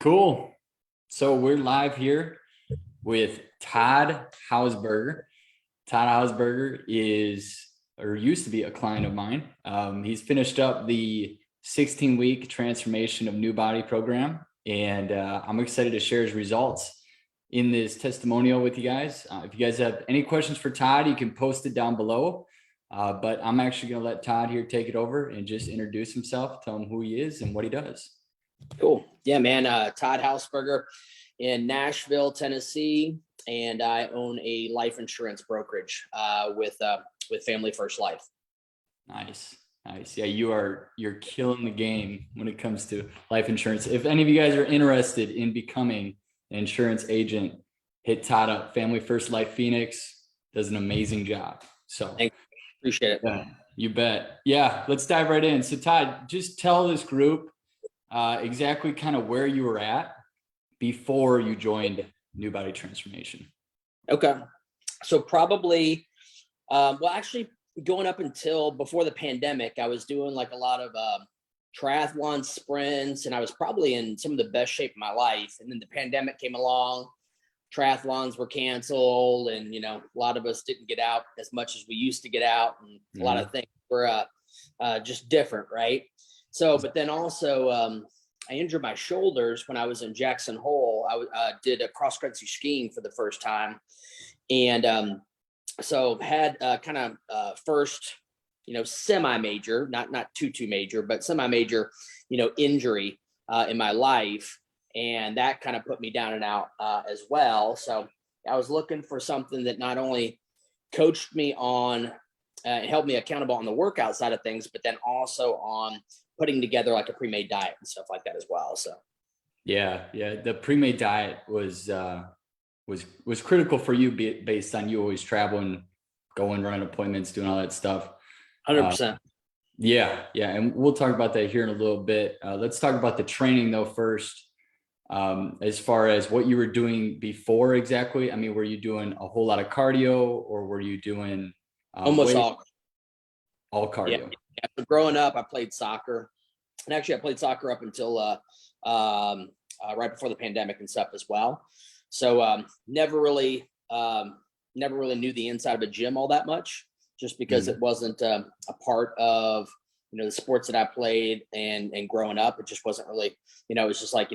Cool. So we're live here with Todd Hausberger. Todd Hausberger is, or used to be, a client of mine. He's finished up the 16-week transformation of new body program, and I'm excited to share his results in this testimonial with you guys. If you guys have any questions for Todd, you can post it down below. But I'm actually going to let Todd here take it over and just introduce himself, tell him who he is and what he does. Cool. Yeah, man. Todd Hausberger in Nashville, Tennessee, and I own a life insurance brokerage with Family First Life. Nice. Yeah, you're killing the game when it comes to life insurance. If any of you guys are interested in becoming an insurance agent, hit Todd up. Family First Life Phoenix does an amazing job. So thanks. Appreciate it. Yeah, you bet. Yeah, let's dive right in. So Todd, just tell this group exactly kind of where you were at before you joined New Body Transformation. Okay. So probably, actually going up until before the pandemic, I was doing like a lot of triathlon sprints, and I was probably in some of the best shape of my life. And then the pandemic came along, triathlons were canceled, and, a lot of us didn't get out as much as we used to get out. And a lot of things were just different. Right. So, but then also I injured my shoulders when I was in Jackson Hole. I did a cross country skiing for the first time. And so had kind of first, semi-major, not too major, but semi-major, injury in my life. And that kind of put me down and out as well. So I was looking for something that not only coached me on, held me accountable on the workout side of things, but then also on putting together like a pre-made diet and stuff like that as well. So yeah, the pre-made diet was critical for you based on you always traveling, going, running appointments, doing all that stuff. 100%. Yeah, and we'll talk about that here in a little bit. Let's talk about the training though first. As far as what you were doing before exactly, I mean, were you doing a whole lot of cardio, or were you doing almost all cardio? Yeah. So growing up, I played soccer, and actually I played soccer up until right before the pandemic and stuff as well. So never really knew the inside of a gym all that much, just because it wasn't a part of the sports that I played, and growing up, it just wasn't really, it was just like,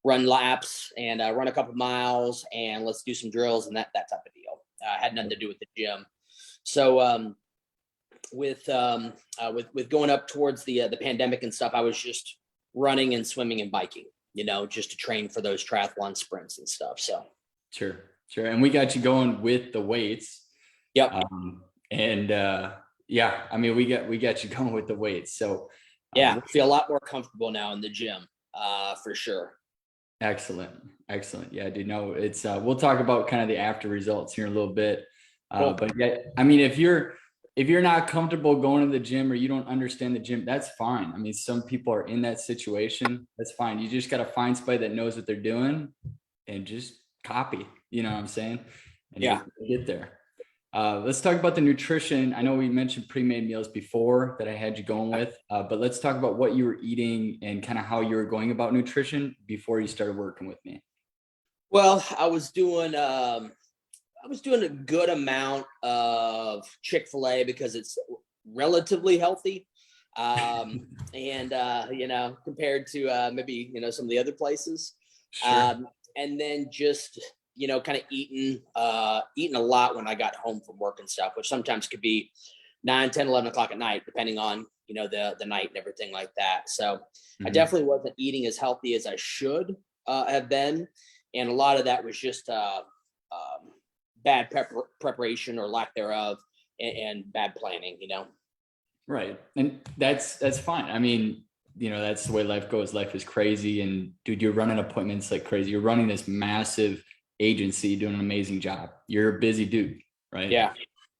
run laps and run a couple miles and let's do some drills and that type of deal. Had nothing to do with the gym. So with going up towards the pandemic and stuff, I was just running and swimming and biking, just to train for those triathlon sprints and stuff. So sure. And we got you going with the weights. Yep. Yeah, I mean, we got you going with the weights. So I feel a lot more comfortable now in the gym, for sure. Excellent. Yeah, dude, no, it's we'll talk about kind of the after results here in a little bit. Cool. But yeah, I mean, if you're not comfortable going to the gym, or you don't understand the gym, that's fine. I mean, some people are in that situation. That's fine. You just got to find somebody that knows what they're doing and just copy, you know what I'm saying? And get there. Let's talk about the nutrition. I know we mentioned pre-made meals before that I had you going with, but let's talk about what you were eating and kind of how you were going about nutrition before you started working with me. Well, I was doing a good amount of Chick-fil-A because it's relatively healthy. And compared to maybe, some of the other places. Sure. And then just, kind of eating a lot when I got home from work and stuff, which sometimes could be 9, 10, 11 o'clock at night, depending on, the night and everything like that. So I definitely wasn't eating as healthy as I should have been. And a lot of that was just bad preparation or lack thereof, and bad planning, Right. And that's fine. I mean, that's the way life goes. Life is crazy. And dude, you're running appointments like crazy. You're running this massive agency, doing an amazing job. You're a busy dude, right? Yeah.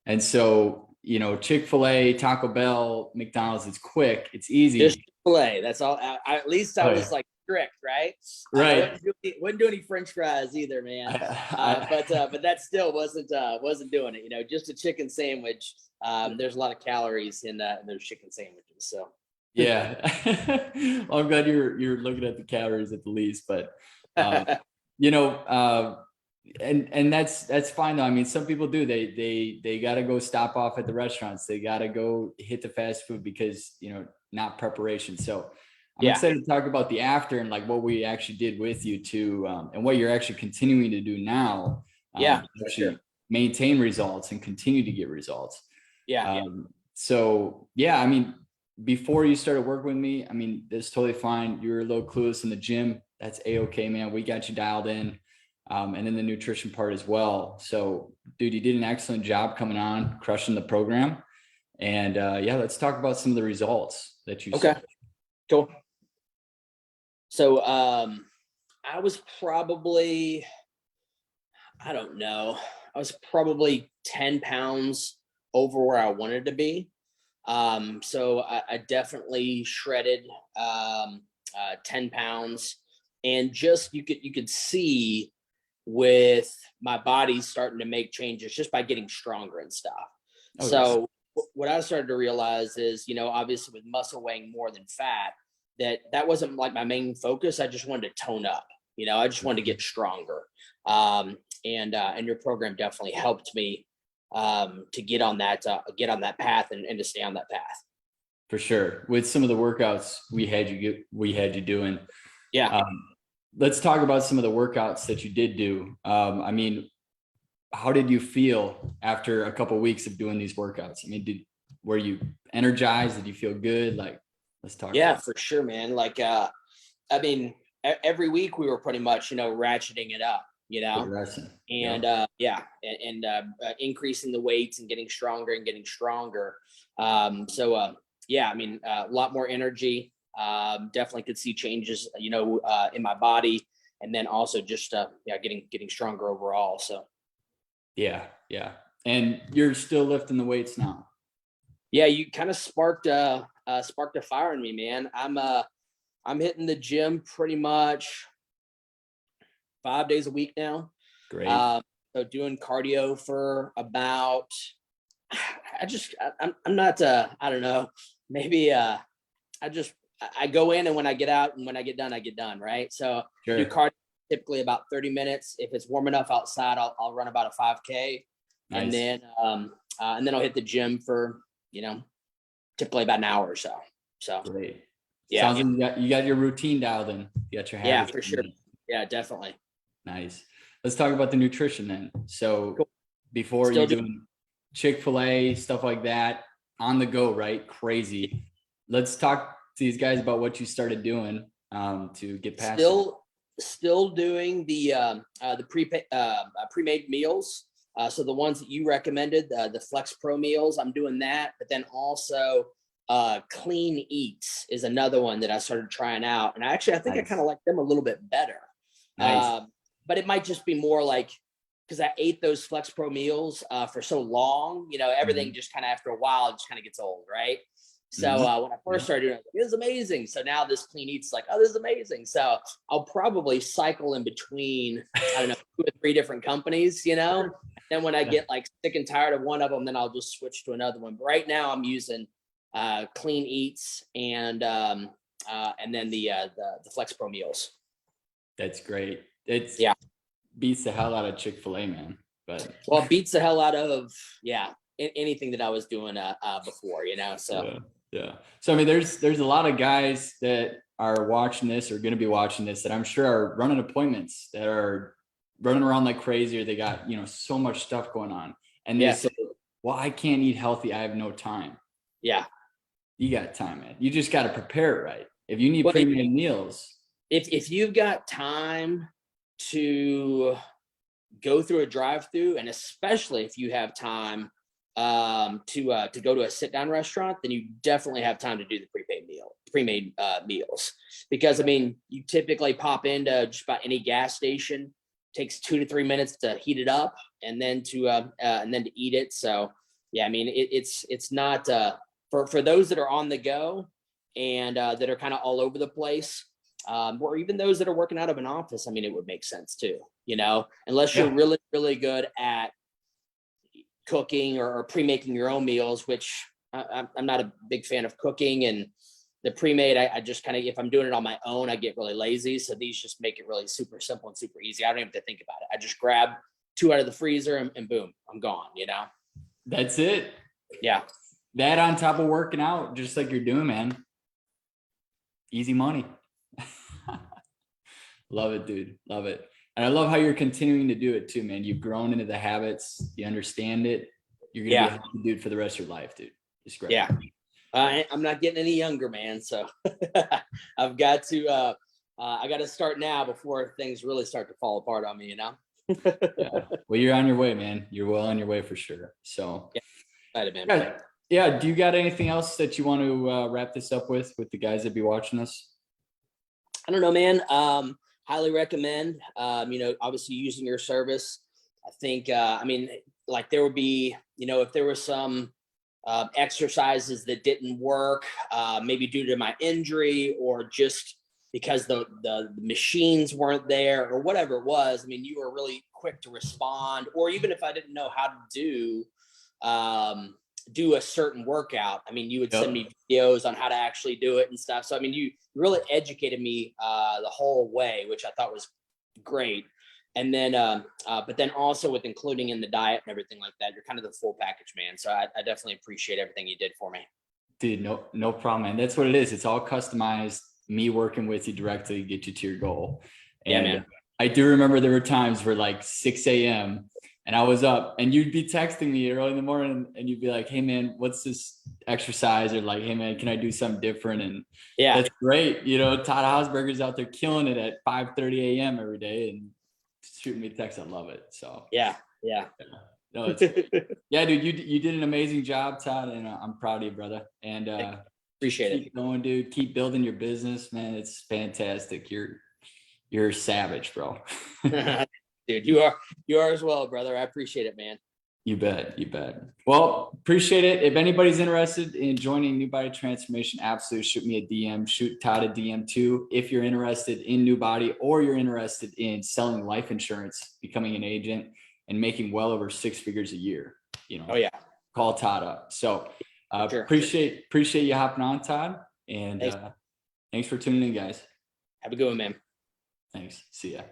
And so, Chick-fil-A, Taco Bell, McDonald's, it's quick, it's easy. Just Chick-fil-A. That's all. At least I was like strict, right? Right. Wouldn't do any French fries either, man. But that still wasn't doing it. Just a chicken sandwich. There's a lot of calories in those chicken sandwiches. So Yeah. Well, I'm glad you're looking at the calories at the least, but you know, and that's fine though. I mean, some people do. They got to go stop off at the restaurants. They got to go hit the fast food because not preparation. So I'm Yeah, excited to talk about the after and like what we actually did with you too, and what you're actually continuing to do now. yeah, To for actually sure. maintain results and continue to get results. Yeah, So yeah, I mean, before you started working with me, I mean, that's totally fine. You were a little clueless in the gym. That's a-okay, man. We got you dialed in. And then the nutrition part as well. So, dude, you did an excellent job coming on, crushing the program. And yeah, let's talk about some of the results that you saw. okay, cool. So I was probably, I don't know, I was probably 10 pounds over where I wanted to be. So I definitely shredded 10 pounds, and just you could see with my body starting to make changes just by getting stronger and stuff. Oh, yes. So what I started to realize is, obviously with muscle weighing more than fat, that wasn't like my main focus. I just wanted to tone up. I just wanted to get stronger. And your program definitely helped me to get on that path and to stay on that path. For sure. With some of the workouts we had you doing. Yeah. Let's talk about some of the workouts that you did do. I mean, how did you feel after a couple of weeks of doing these workouts? I mean, were you energized? Did you feel good? Like, let's talk Yeah, about it. for sure, man. Like, I mean, every week we were pretty much, ratcheting it up, Progressing. and Yep. increasing the weights and getting stronger and getting stronger. So yeah, I mean, a lot more energy. Definitely could see changes, in my body, and then also just yeah, getting stronger overall. So Yeah. Yeah. And you're still lifting the weights now. yeah, you kind of sparked a fire in me, man. I'm hitting the gym pretty much 5 days a week now. Great. So doing cardio for about, I'm not, I don't know, maybe, I go in, and when I get out and when I get done, I get done. Right. So I do Sure. cardio typically about 30 minutes. If it's warm enough outside, I'll run about a 5K, and Nice. then I'll hit the gym for, typically about an hour or so. So Great. yeah, Sounds like you got your routine dialed in. You got your yeah, habits. for sure. Yeah, definitely. Nice. Let's talk about the nutrition then. So Cool. before Still you do. doing Chick-fil-A, stuff like that, on the go, right? Crazy. Let's talk to these guys about what you started doing to get past that. Still doing the pre-made meals. So the ones that you recommended, the Flex Pro meals, I'm doing that. But then also Clean Eats is another one that I started trying out, and I think I Nice. kind of like them a little bit better. Nice. But it might just be more like, because I ate those Flex Pro meals for so long, everything just kind of after a while just kind of gets old, right? So Mm-hmm. when I first started doing it, this is amazing. So now this Clean Eats like, oh, this is amazing. So I'll probably cycle in between, I don't know, 2 or 3 different companies, Sure. Then when I Yeah. get like sick and tired of one of them, then I'll just switch to another one. But right now I'm using Clean Eats and then the Flex Pro meals. That's great. It's Yeah. beats the hell out of Chick-fil-A, man. But Well, it beats the hell out of, yeah, anything that I was doing before, so. yeah. Yeah. So I mean, there's a lot of guys that are watching this or going to be watching this that I'm sure are running appointments that are running around like crazy, or they got, so much stuff going on. And they Yeah. say, well, I can't eat healthy. I have no time. Yeah. You got time, man. You just got to prepare it right. If you need Well, pre-made meals. if you've got time to go through a drive-through, and especially if you have time to go to a sit-down restaurant, then you definitely have time to do the pre-made meals. Because I mean, you typically pop into just about any gas station, takes 2 to 3 minutes to heat it up, and then to eat it. So yeah, I mean, it's not for those that are on the go and that are kind of all over the place, or even those that are working out of an office. I mean, it would make sense too, unless you're Yeah. really, really good at cooking or pre-making your own meals, which I'm not a big fan of cooking, and the pre-made, I just kind of, if I'm doing it on my own, I get really lazy. So these just make it really super simple and super easy. I don't even have to think about it. I just grab 2 out of the freezer and boom, I'm gone, you know? That's it. Yeah. That on top of working out, just like you're doing, man. Easy money. Love it, dude. Love it. And I love how you're continuing to do it too, man. You've grown into the habits. You understand it. You're going to be a healthy dude for the rest of your life, dude. It's great. Yeah. I'm not getting any younger, man. So I've got to, I got to start now before things really start to fall apart on me, you know? Yeah. Well, you're on your way, man. You're well on your way for sure. So yeah. Excited, man. Yeah. Yeah. Do you got anything else that you want to wrap this up with the guys that be watching this? I don't know, man. Highly recommend, you know, obviously using your service. I think, I mean, like there would be, you know, if there was some exercises that didn't work, maybe due to my injury or just because the machines weren't there or whatever it was. I mean, you were really quick to respond, or even if I didn't know how to do a certain workout, I mean, you would send me videos on how to actually do it and stuff. So, I mean, you really educated me the whole way, which I thought was great. And then, but then also with including in the diet and everything like that, you're kind of the full package, man. So I definitely appreciate everything you did for me. Dude, no problem, man. That's what it is. It's all customized. Me working with you directly to get you to your goal. And yeah, man. I do remember there were times where like 6 a.m. and I was up and you'd be texting me early in the morning and you'd be like, hey man, what's this exercise? Or like, hey man, can I do something different? And yeah, that's great. You know, Todd Hausberger's out there killing it at 5:30 a.m. every day and shooting me texts. I love it. So yeah. No, it's yeah, dude, you did an amazing job, Todd, and I'm proud of you, brother. And appreciate it. Keep going, dude. Keep building your business, man. It's fantastic. You're savage, bro. Dude, you are as well, brother. I appreciate it, man. You bet. Well, appreciate it. If anybody's interested in joining New Body Transformation, absolutely shoot me a DM. Shoot Todd a DM too. If you're interested in New Body or you're interested in selling life insurance, becoming an agent, and making well over 6 figures a year, you know. Oh yeah. Call Todd up. So Sure. appreciate you hopping on, Todd. And thanks for tuning in, guys. Have a good one, man. Thanks. See ya.